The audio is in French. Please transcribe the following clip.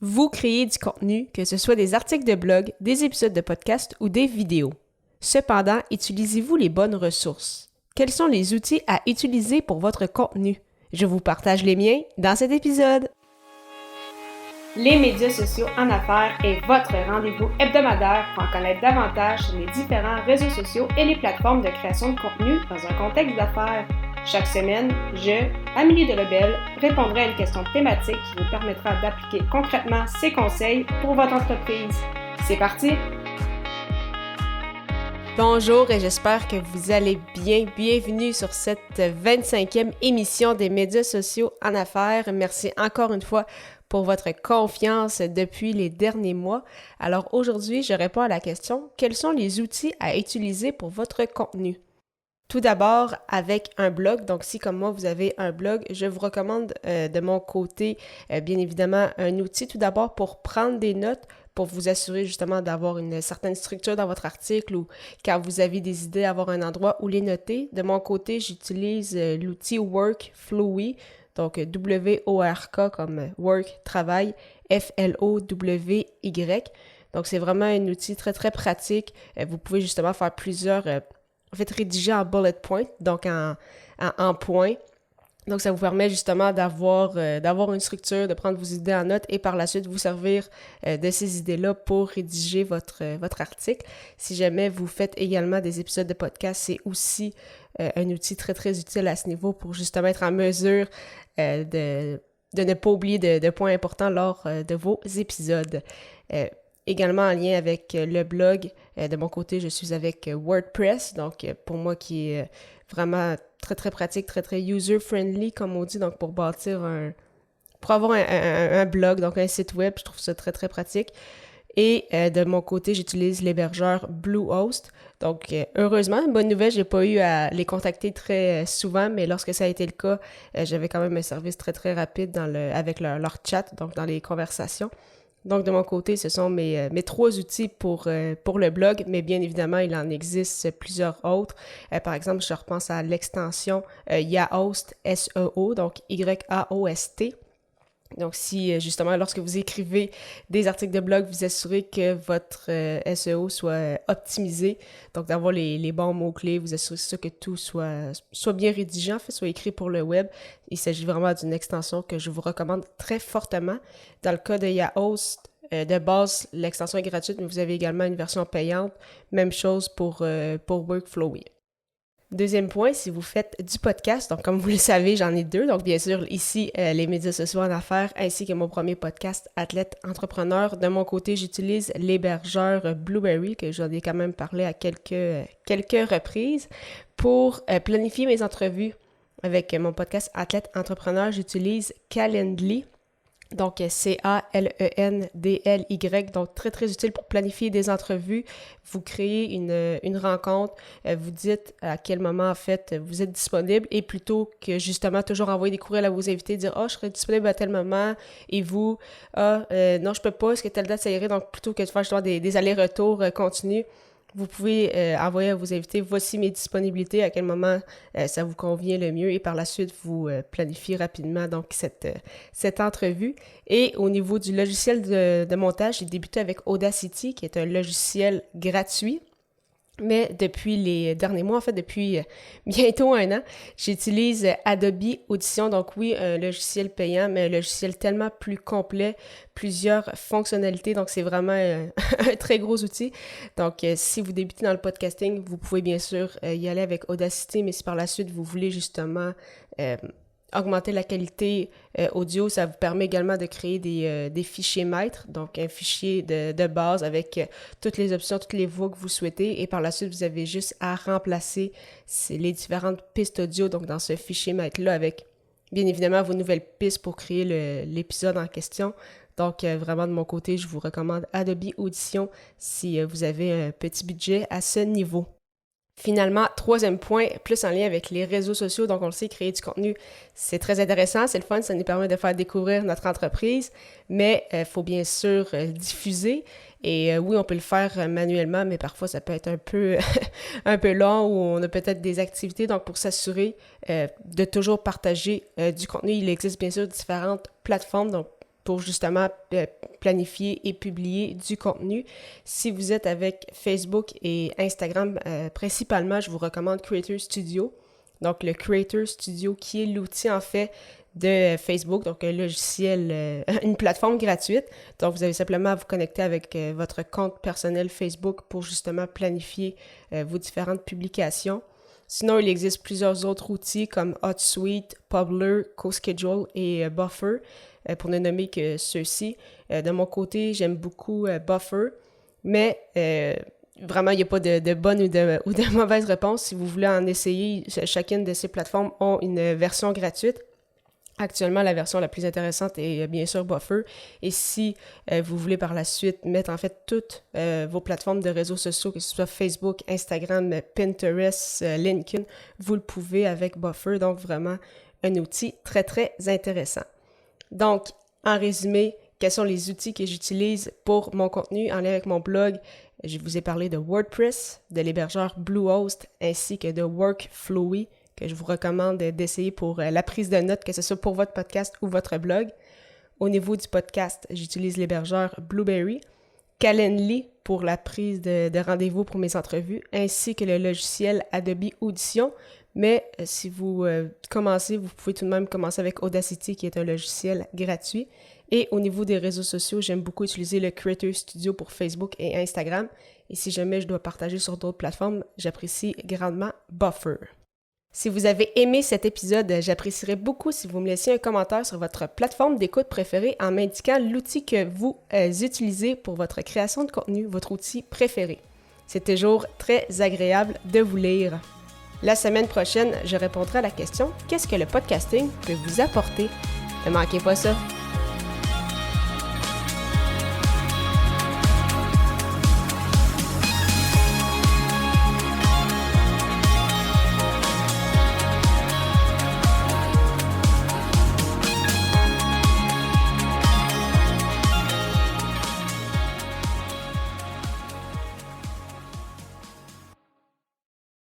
Vous créez du contenu, que ce soit des articles de blog, des épisodes de podcast ou des vidéos. Cependant, utilisez-vous les bonnes ressources? Quels sont les outils à utiliser pour votre contenu? Je vous partage les miens dans cet épisode. Les médias sociaux en affaires est votre rendez-vous hebdomadaire pour en connaître davantage sur les différents réseaux sociaux et les plateformes de création de contenu dans un contexte d'affaires. Chaque semaine, je, Amélie de Lebel, répondrai à une question thématique qui vous permettra d'appliquer concrètement ces conseils pour votre entreprise. C'est parti! Bonjour et j'espère que vous allez bien. Bienvenue sur cette 25e émission des médias sociaux en affaires. Merci encore une fois pour votre confiance depuis les derniers mois. Alors aujourd'hui, je réponds à la question « Quels sont les outils à utiliser pour votre contenu? » Tout d'abord, avec un blog. Donc, si comme moi, vous avez un blog, je vous recommande de mon côté, bien évidemment, un outil tout d'abord pour prendre des notes, pour vous assurer justement d'avoir une certaine structure dans votre article ou quand vous avez des idées, avoir un endroit où les noter. De mon côté, j'utilise l'outil Workflowy, donc W-O-R-K comme work, travail, F-L-O-W-Y. Donc, c'est vraiment un outil très, très pratique. Vous pouvez justement faire plusieurs... rédiger en bullet point, donc en points. Donc, ça vous permet justement d'avoir une structure, de prendre vos idées en note et par la suite vous servir de ces idées-là pour rédiger votre article. Si jamais vous faites également des épisodes de podcast, c'est aussi un outil très, très utile à ce niveau pour justement être en mesure de ne pas oublier de points importants lors de vos épisodes. Également en lien avec le blog, de mon côté, je suis avec WordPress, donc pour moi qui est vraiment très très pratique, très très user-friendly comme on dit, donc pour avoir un blog, donc un site web, je trouve ça très très pratique. Et de mon côté, j'utilise l'hébergeur Bluehost. Donc, heureusement, bonne nouvelle, j'ai pas eu à les contacter très souvent, mais lorsque ça a été le cas, j'avais quand même un service très très rapide avec leur chat, donc dans les conversations. Donc, de mon côté, ce sont mes 3 outils pour le blog, mais bien évidemment, il en existe plusieurs autres. Par exemple, je repense à l'extension Yaost, S-E-O, donc Y-A-O-S-T. Donc, si justement, lorsque vous écrivez des articles de blog, vous assurez que votre SEO soit optimisé, donc d'avoir les bons mots-clés, vous assurez que tout soit bien rédigé, en fait, soit écrit pour le web. Il s'agit vraiment d'une extension que je vous recommande très fortement. Dans le cas de Yaost, de base, l'extension est gratuite, mais vous avez également une version payante. Même chose pour Workflowy. Deuxième point, si vous faites du podcast, donc comme vous le savez, j'en ai 2. Donc bien sûr, ici, les médias sociaux en affaires, ainsi que mon premier podcast, Athlète Entrepreneur. De mon côté, j'utilise l'hébergeur Blubrry, que j'en ai quand même parlé à quelques reprises. Pour planifier mes entrevues avec mon podcast Athlète Entrepreneur, j'utilise Calendly. Donc, C-A-L-E-N-D-L-Y, donc très, très utile pour planifier des entrevues. Vous créez une rencontre, vous dites à quel moment, en fait, vous êtes disponible et plutôt que, justement, toujours envoyer des courriels à vos invités, dire « Ah, je serai disponible à tel moment » et vous « Ah, non, je peux pas, est-ce que telle date, ça irait? » Donc, plutôt que de faire justement des allers-retours continus, vous pouvez envoyer à vos invités « Voici mes disponibilités, à quel moment ça vous convient le mieux » et par la suite, vous planifiez rapidement donc cette entrevue. Et au niveau du logiciel de montage, j'ai débuté avec Audacity, qui est un logiciel gratuit. Mais depuis les derniers mois, en fait, depuis bientôt 1 an, j'utilise Adobe Audition. Donc oui, un logiciel payant, mais un logiciel tellement plus complet, plusieurs fonctionnalités. Donc c'est vraiment un très gros outil. Donc si vous débutez dans le podcasting, vous pouvez bien sûr y aller avec Audacity, mais si par la suite vous voulez justement augmenter la qualité audio, ça vous permet également de créer des fichiers maîtres, donc un fichier de base avec toutes les options, toutes les voix que vous souhaitez et par la suite, vous avez juste à remplacer les différentes pistes audio, donc dans ce fichier maître-là avec bien évidemment vos nouvelles pistes pour créer l'épisode en question. Donc vraiment de mon côté, je vous recommande Adobe Audition si vous avez un petit budget à ce niveau. Finalement, 3e point, plus en lien avec les réseaux sociaux. Donc, on le sait, créer du contenu, c'est très intéressant, c'est le fun, ça nous permet de faire découvrir notre entreprise, mais il faut bien sûr diffuser. Et oui, on peut le faire manuellement, mais parfois, ça peut être un peu long ou on a peut-être des activités. Donc, pour s'assurer de toujours partager du contenu, il existe bien sûr différentes plateformes. Donc, pour justement planifier et publier du contenu. Si vous êtes avec Facebook et Instagram, principalement, je vous recommande Creator Studio. Donc, le Creator Studio qui est l'outil, en fait, de Facebook, donc un logiciel, une plateforme gratuite. Donc, vous avez simplement à vous connecter avec votre compte personnel Facebook pour justement planifier vos différentes publications. Sinon, il existe plusieurs autres outils comme HotSuite, Publer, CoSchedule et Buffer, pour ne nommer que ceux-ci. De mon côté, j'aime beaucoup Buffer, mais vraiment, il n'y a pas de bonne ou de mauvaise réponse. Si vous voulez en essayer, chacune de ces plateformes ont une version gratuite. Actuellement, la version la plus intéressante est bien sûr Buffer. Et si vous voulez par la suite mettre en fait toutes vos plateformes de réseaux sociaux, que ce soit Facebook, Instagram, Pinterest, LinkedIn, vous le pouvez avec Buffer. Donc vraiment un outil très très intéressant. Donc en résumé, quels sont les outils que j'utilise pour mon contenu en lien avec mon blog? Je vous ai parlé de WordPress, de l'hébergeur Bluehost ainsi que de Workflowy, que je vous recommande d'essayer pour la prise de notes, que ce soit pour votre podcast ou votre blog. Au niveau du podcast, j'utilise l'hébergeur Blueberry, Calendly pour la prise de rendez-vous pour mes entrevues, ainsi que le logiciel Adobe Audition. Mais si vous commencez, vous pouvez tout de même commencer avec Audacity, qui est un logiciel gratuit. Et au niveau des réseaux sociaux, j'aime beaucoup utiliser le Creator Studio pour Facebook et Instagram. Et si jamais je dois partager sur d'autres plateformes, j'apprécie grandement Buffer. Si vous avez aimé cet épisode, j'apprécierais beaucoup si vous me laissiez un commentaire sur votre plateforme d'écoute préférée en m'indiquant l'outil que vous utilisez pour votre création de contenu, votre outil préféré. C'est toujours très agréable de vous lire. La semaine prochaine, je répondrai à la question « Qu'est-ce que le podcasting peut vous apporter ?» Ne manquez pas ça!